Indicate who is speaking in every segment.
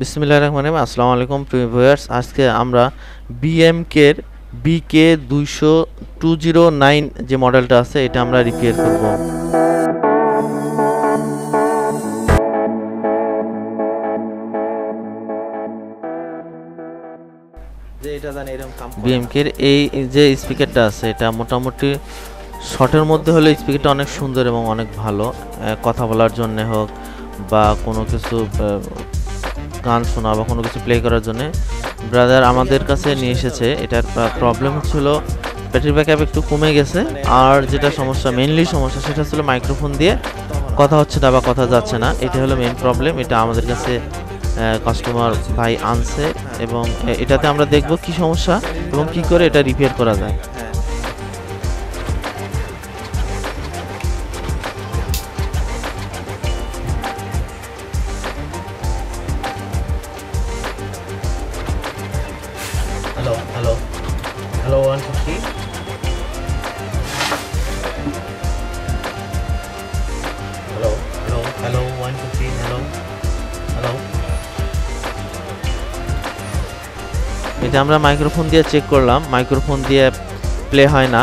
Speaker 1: বিসমিল্লাহির রহমানির রহিম। আসসালামু আলাইকুম প্রিয় ভিউয়ার্স। আজকে আমরা বিএমকে এর bk209 যে মডেলটা আছে এটা আমরা রিপেয়ার করব। বিএমকে এর এই যে স্পিকারটা আছে এটা মোটামুটি শর্টের মধ্যে হলে স্পিকারটা অনেক সুন্দর এবং অনেক ভালো, কথা বলার জন্য হোক বা কোনো কিছু গান শোনা বা কোনো কিছু প্লে করার জন্য ব্রাদার আমাদের কাছে নিয়ে এসেছে। এটার প্রবলেম হচ্ছিল ব্যাটারি ব্যাকআপ একটু কমে গেছে, আর যেটা সমস্যা মেইনলি সমস্যা সেটা হচ্ছিল মাইক্রোফোন দিয়ে কথা হচ্ছে না বা কথা যাচ্ছে না। এটা হলো মেইন প্রবলেম। এটা আমাদের কাছে কাস্টমার ভাই আনছে এবং এটাতে আমরা দেখব কি সমস্যা এবং কি করে এটা রিপেয়ার করা যায়। Hello, hello, hello, 150. Hello, hello, hello, 150. Hello, hello. এটা আমরা মাইক্রোফোন দিয়ে চেক করলাম, মাইক্রোফোন দিয়ে প্লে হয় না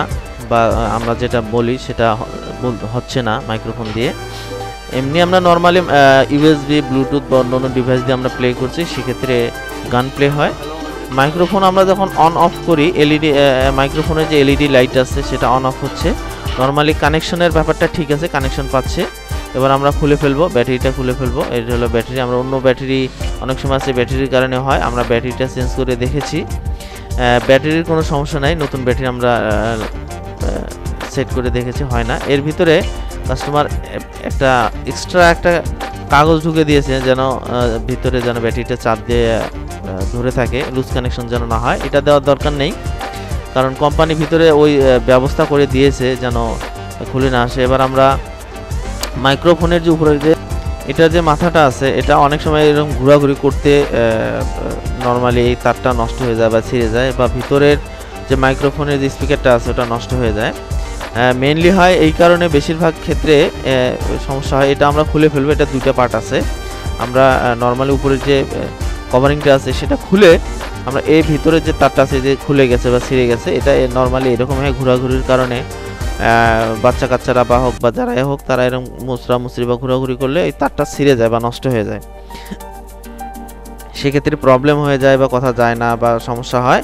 Speaker 1: বা আমরা যেটা বলি সেটা হচ্ছে না মাইক্রোফোন দিয়ে। এমনি আমরা নর্মালি ইউএসবি ব্লুটুথ বা অন্য ডিভাইস দিয়ে আমরা প্লে করছি, সেক্ষেত্রে গান প্লে হয়। মাইক্রোফোন আমরা যখন অন অফ করি এলইডি মাইক্রোফোনের যে এলইডি লাইট আছে সেটা অন অফ হচ্ছে। নর্মালি কানেকশনের ব্যাপারটা ঠিক আছে, কানেকশন পাচ্ছে। এবার আমরা খুলে ফেলবো, ব্যাটারিটা খুলে ফেলবো। এটা হলো ব্যাটারি। আমরা অন্য ব্যাটারি অনেক সময় আছে ব্যাটারির কারণে হয়, আমরা ব্যাটারিটা চেঞ্জ করে দেখেছি, ব্যাটারির কোনো সমস্যা নাই। নতুন ব্যাটারি আমরা সেট করে দেখেছি, হয় না। এর ভিতরে কাস্টমার একটা এক্সট্রা একটা কাগজ ঢুকে দিয়েছে যেন ভিতরে যেন ব্যাটারিটা চাপ দিয়ে ধরে থাকে, লুজ কানেকশন যেন না হয়। এটা দেওয়ার দরকার নেই, কারণ কোম্পানি ভিতরে ওই ব্যবস্থা করে দিয়েছে যেন খুলে না আসে। এবার আমরা মাইক্রোফোনের যে উপরে যে এটা যে মাথাটা আছে এটা অনেক সময় এরকম ঘোরাঘুরি করতে নর্মালি এই তারটা নষ্ট হয়ে যায় বা ছিঁড়ে যায়, বা ভিতরের যে মাইক্রোফোনের যে স্পিকারটা আছে ওটা নষ্ট হয়ে যায়। মেইনলি হয় এই কারণে, বেশিরভাগ ক্ষেত্রে সমস্যা হয়। এটা আমরা খুলে ফেলবো। এটা দুইটা পার্ট আছে। আমরা নর্মালি উপরের যে কভারিংটা আছে সেটা খুলে আমরা এই ভিতরে যে তারটা আছে যে খুলে গেছে বা ছিঁড়ে গেছে, এটা নর্মালি এরকম হয় ঘোরাঘুরির কারণে। বাচ্চা কাচ্চারা বা হোক বা যারাই হোক তারা এরকম মুচড়ি বা ঘোরাঘুরি করলে এই তারটা ছিঁড়ে যায় বা নষ্ট হয়ে যায়, সেক্ষেত্রে প্রবলেম হয়ে যায় বা কথা যায় না বা সমস্যা হয়।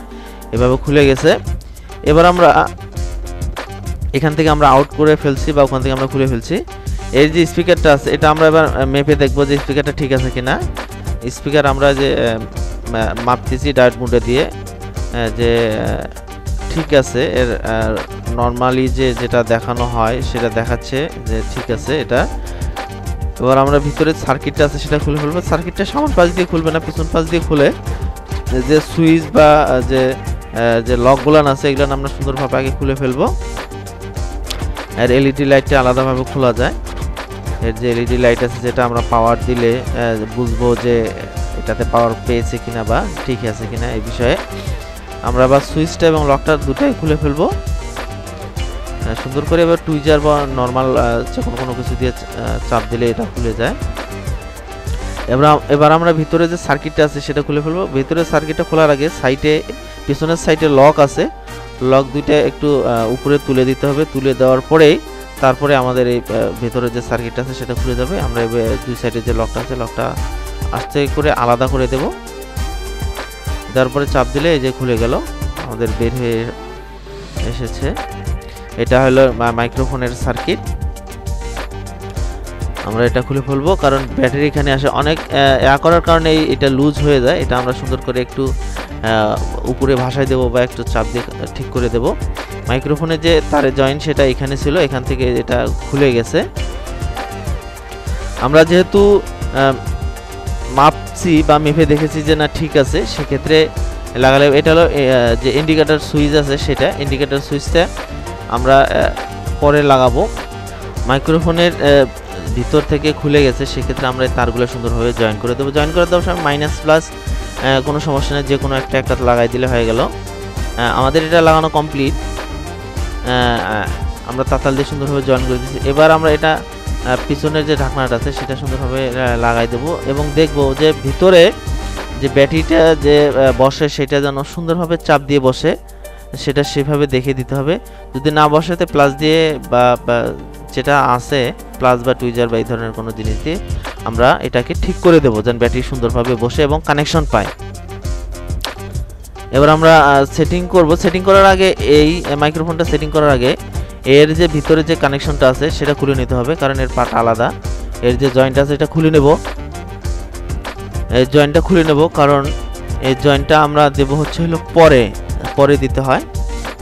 Speaker 1: এভাবে খুলে গেছে। এবার আমরা এখান থেকে আমরা আউট করে ফেলছি বা ওখান থেকে আমরা খুলে ফেলছি। এই যে স্পিকারটা আছে এটা আমরা এবার মেপে দেখবো যে স্পিকারটা ঠিক আছে কিনা। স্পিকার আমরা যে মাপতেছি ডায়োড মোডে দিয়ে যে ঠিক আছে, এর নর্মালি যেটা দেখানো হয় সেটা দেখাচ্ছে যে ঠিক আছে এটা। এবার আমরা ভিতরে সার্কিটটা আছে সেটা খুলে ফেলবো। সার্কিটটা সামন পাশ দিয়ে খুলবে না, পিছন পাশ দিয়ে খুলে যে সুইচ বা যে লকগুলো আছে এগুলো আমরা সুন্দরভাবে আগে খুলে ফেলবো। আর এলইডি লাইটটা আলাদাভাবে খোলা যায়। এর যে এলইডি লাইট আছে যেটা আমরা পাওয়ার দিলে বুঝবো যে এটাতে পাওয়ার পেয়েছে কিনা বা ঠিক আছে কিনা এই বিষয়ে। আমরা আবার সুইচটা এবং লকটা দুটাই খুলে ফেলবো সুন্দর করে। এবার টুইজার বা নর্মাল যখন কোনো কিছু দিয়ে চাপ দিলে এটা খুলে যায়। এবার আমরা ভিতরে যে সার্কিটটা আছে সেটা খুলে ফেলবো। ভিতরের সার্কিটটা খোলার আগে সাইডে পিছনের সাইডে লক আছে, লক দুইটা একটু উপরে তুলে দিতে হবে। তুলে দেওয়ার পরেই তারপরে আমাদের এই ভেতরে যে সার্কিটটা আছে সেটা খুলে যাবে। আমরা দুই সাইডে যে লকটা আছে লকটা আস্তে করে আলাদা করে দেব। তারপরে চাপ দিলে এই যে খুলে গেল, আমাদের বের হয়ে এসেছে। এটা হলো মাইক্রোফোনের সার্কিট। আমরা এটা খুলে ফেলবো, কারণ ব্যাটারি এখানে আসে অনেক করার কারণে এটা লুজ হয়ে যায়। এটা আমরা সুন্দর করে একটু উপরে ভাসায় দেবো বা একটু চাপ দিয়ে ঠিক করে দেব। মাইক্রোফোনের যে তারের জয়েন্ট সেটা এখানে ছিল, এখান থেকে এটা খুলে গেছে। আমরা যেহেতু মাপছি বা মেপে দেখেছি যে না ঠিক আছে, সেক্ষেত্রে লাগালে এটা হলো যে ইন্ডিকেটর সুইচ আছে সেটা ইন্ডিকেটর সুইচটা আমরা পরে লাগাবো। মাইক্রোফোনের ভিতর থেকে খুলে গেছে, সেক্ষেত্রে আমরা তারগুলো সুন্দরভাবে জয়েন করে দেবো। জয়েন করে দেওয়ার সময় মাইনাস প্লাস কোনো সমস্যা নেই, যে কোনো একটা লাগাই দিলে হয়ে গেল। আমাদের এটা লাগানো কমপ্লিট। আমরা তাতাল দিয়ে সুন্দরভাবে জয়েন করে দিচ্ছি। এবার আমরা এটা পিছনের যে ঢাকনাটা আছে সেটা সুন্দরভাবে লাগাই দেব এবং দেখব যে ভিতরে যে ব্যাটারিটা যে বসে সেটা যেন সুন্দরভাবে চাপ দিয়ে বসে, সেটা সেভাবে দেখে দিতে হবে। যদি না বসাতে প্লাস দিয়ে বা যেটা আছে প্লাস বা টুইজার বা এই ধরনের কোনো জিনিস দিয়ে আমরা এটাকে ঠিক করে দেবো, যেন ব্যাটারি সুন্দরভাবে বসে এবং কানেকশন পায়। এবার আমরা সেটিং করব। সেটিং করার আগে এই মাইক্রোফোনটা সেটিং করার আগে এর যে ভিতরে যে কানেকশনটা আছে সেটা খুলে নিতে হবে, কারণ এর পার্ট আলাদা। এর যে জয়েন্ট আছে এটা খুলে নেব, এই জয়েন্টটা খুলে নেব, কারণ এই জয়েন্টটা আমরা দেব হচ্ছে হলো পরে দিতে হয়।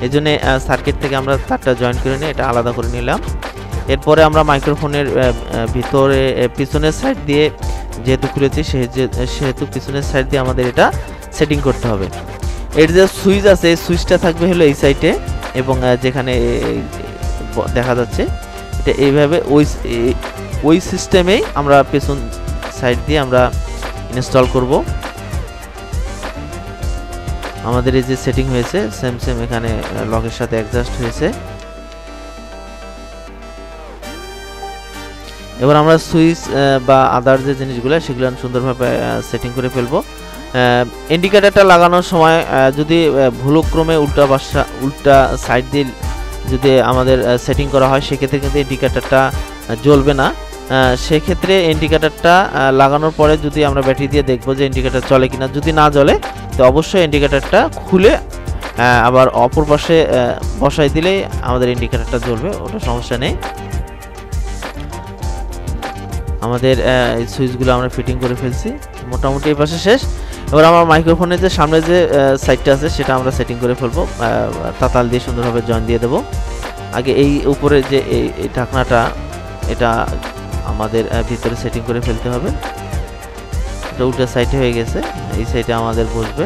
Speaker 1: এই জন্য সার্কিট থেকে আমরা তারটা জয়েন করে নিয়ে এটা আলাদা করে নিলাম। এরপরে আমরা মাইক্রোফোনের ভিতরে পিছনের সাইড দিয়ে যেহেতু খুলেছি সেহেতু পিছনের সাইড দিয়ে আমাদের এটা সেটিং করতে হবে। এর যে সুইচ আছে এই সুইচটা থাকবে হলো এই সাইডে, এবং যেখানে দেখা যাচ্ছে এটা এইভাবে ওই সিস্টেমেই আমরা পেছন সাইড দিয়ে আমরা ইনস্টল করব। আমাদের এই যে সেটিং হয়েছে সেম এখানে লকের সাথে অ্যাডজাস্ট হয়েছে। এবার আমরা সুইচ বা আদার যে জিনিসগুলো সেগুলো সুন্দরভাবে সেটিং করে ফেলবো। ইন্ডিকেটরটা লাগানোর সময় যদি ভুলক্রমে উল্টা সাইড দিয়ে যদি আমাদের সেটিং করা হয় সেক্ষেত্রে কিন্তু ইন্ডিকেটরটা জ্বলবে না। সেক্ষেত্রে ইন্ডিকেটরটা লাগানোর পরে যদি আমরা ব্যাটারি দিয়ে দেখবো যে ইন্ডিকেটর চলে কিনা, যদি না জ্বলে তো অবশ্যই ইন্ডিকেটরটা খুলে আবার অপর পাশে বসাই দিলেই আমাদের ইন্ডিকেটরটা জ্বলবে, ওটা সমস্যা নেই। আমাদের এই সুইচগুলো আমরা ফিটিং করে ফেলছি, মোটামুটি এই পাশে শেষ। এবার আমার মাইক্রোফোনের যে সামনে যে সাইডটা আছে সেটা আমরা সেটিং করে ফেলবো, তাতাল দিয়ে সুন্দরভাবে জয়েন দিয়ে দেবো। আগে এই উপরে যে এই ঢাকনাটা এটা আমাদের ভিতরে সেটিং করে ফেলতে হবে। এটা উল্টা সাইডে হয়ে গেছে, এই সাইডে আমাদের বসবে।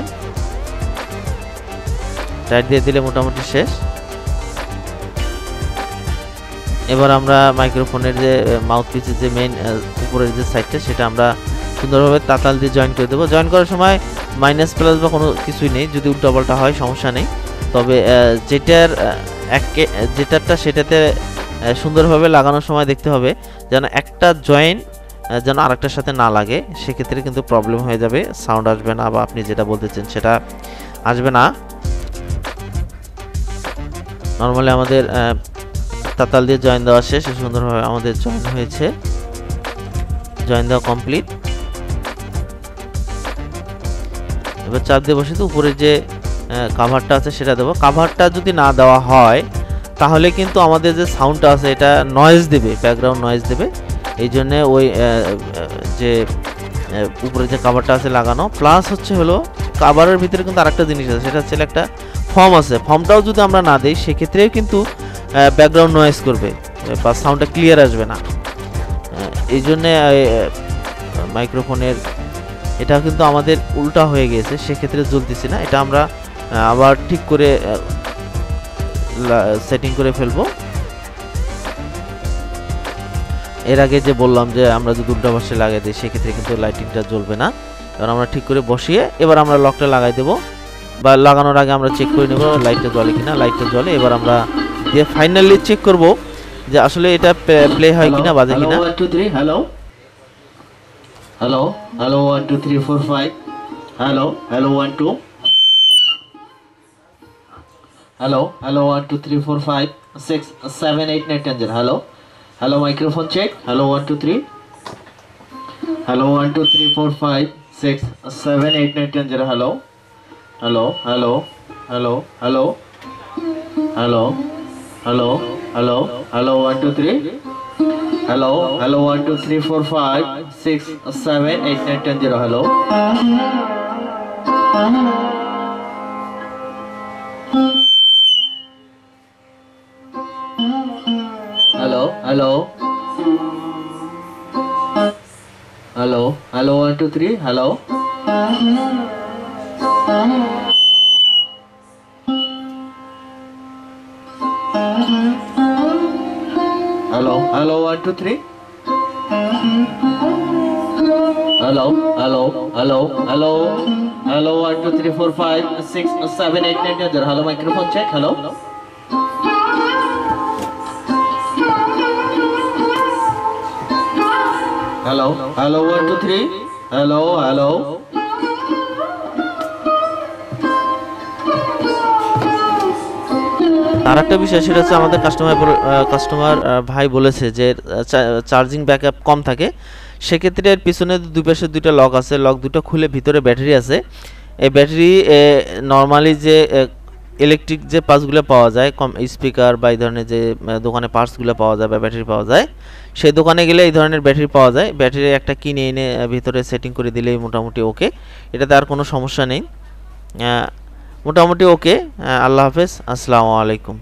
Speaker 1: টাইট দিয়ে দিলে মোটামুটি শেষ। এবার আমরা মাইক্রোফোনের যে মাউথপিসের যে মেইন উপরের যে সাইডটা সেটা আমরা সুন্দরভাবে তাতাল দিয়ে জয়েন করে দেবো। জয়েন করার সময় মাইনাস প্লাস বা কোনো কিছুই নেই, যদি উল্টাপাল্টা হয় সমস্যা নেই। তবে যেটারটা সেটাতে সুন্দরভাবে লাগানোর সময় দেখতে হবে যেন একটা জয়েন্ট যেন আরেকটার সাথে না লাগে, সেক্ষেত্রে কিন্তু প্রবলেম হয়ে যাবে, সাউন্ড আসবে না বা আপনি যেটা বলতেছেন সেটা আসবে না। নর্মালি আমাদের তাতাল দিয়ে জয়েন দেওয়া শেষ, সুন্দরভাবে আমাদের জয়েন হয়েছে, জয়েন দেওয়া কমপ্লিট। এবার চাপ দিয়ে বসে তো উপরে যে কাভারটা আছে সেটা দেবো। কাভারটা যদি না দেওয়া হয় তাহলে কিন্তু আমাদের যে সাউন্ডটা আছে এটা নয়েজ দেবে, ব্যাকগ্রাউন্ড নয়েজ দেবে। এই জন্য ওই যে উপরে যে কাভারটা আছে লাগানো, প্লাস হচ্ছে হলো কাভারের ভিতরে কিন্তু আরেকটা জিনিস আছে, সেটা হচ্ছে একটা ফর্ম আছে। ফর্মটাও যদি আমরা না দিই সেক্ষেত্রেও কিন্তু ব্যাকগ্রাউন্ড নয়েজ করবে বা সাউন্ডটা ক্লিয়ার আসবে না। এই জন্যে মাইক্রোফোনের এটা কিন্তু আমাদের উল্টা হয়ে গেছে, সেক্ষেত্রে জ্বলতেছি না। এটা আমরা আবার ঠিক করে সেটিং করে ফেলবো। এর আগে যে বললাম যে আমরা যদি উল্টা পাশে লাগিয়ে দিই সেক্ষেত্রে কিন্তু লাইটিংটা জ্বলবে না। এবার আমরা ঠিক করে বসিয়ে এবার আমরা লকটা লাগাই দেবো, বা লাগানোর আগে আমরা চেক করে নেব লাইটটা জ্বলে কিনা। লাইটটা জ্বলে, এবার আমরা দিয়ে ফাইনালি চেক করব যে আসলে এটা প্লে হয় কিনা, বাজে কিনা।
Speaker 2: Hello 1 2 3 hello hello hello 1 2 3 4 5 hello hello 1 2 hello hello 1 2 3 4 5 6 7 8 9 10 0 hello hello microphone check hello 1 2 3 hello 1 2 3 4 5 6 7 8 9 10 0 hello hello hello hello hello hello hello hello hello 1 2 3 hello hello 1 2 3 4 5 6 7 8 9 10 0 hello hello hello hello hello 1 2 3 hello hello hello 1 2 3 hello hello hello hello hello 1 2 3 4 5 6 7 8 9 10 hello microphone check hello hello hello 1 2 3 hello hello
Speaker 1: আরেকটা বিষয় সেটা হচ্ছে আমাদের customer ভাই বলেছে যে charging backup কম থাকে, সেক্ষেত্রে এর পিছনে দুই পাশে দুইটা লক আছে, লক দুটো খুলে ভিতরে ব্যাটারি আছে। এই ব্যাটারি নর্মালি যে ইলেকট্রিক যে পার্টসগুলো পাওয়া যায়, কম স্পিকার বা এই ধরনের যে দোকানে পার্টসগুলো পাওয়া যায় বা ব্যাটারি পাওয়া যায়, সেই দোকানে গেলে এই ধরনের ব্যাটারি পাওয়া যায়। ব্যাটারি একটা কিনে এনে ভিতরে সেটিং করে দিলেই মোটামুটি ওকে, এটাতে আর কোনো সমস্যা নেই। মোটামুটি ওকে। আল্লাহ হাফেজ, আসসালামু আলাইকুম।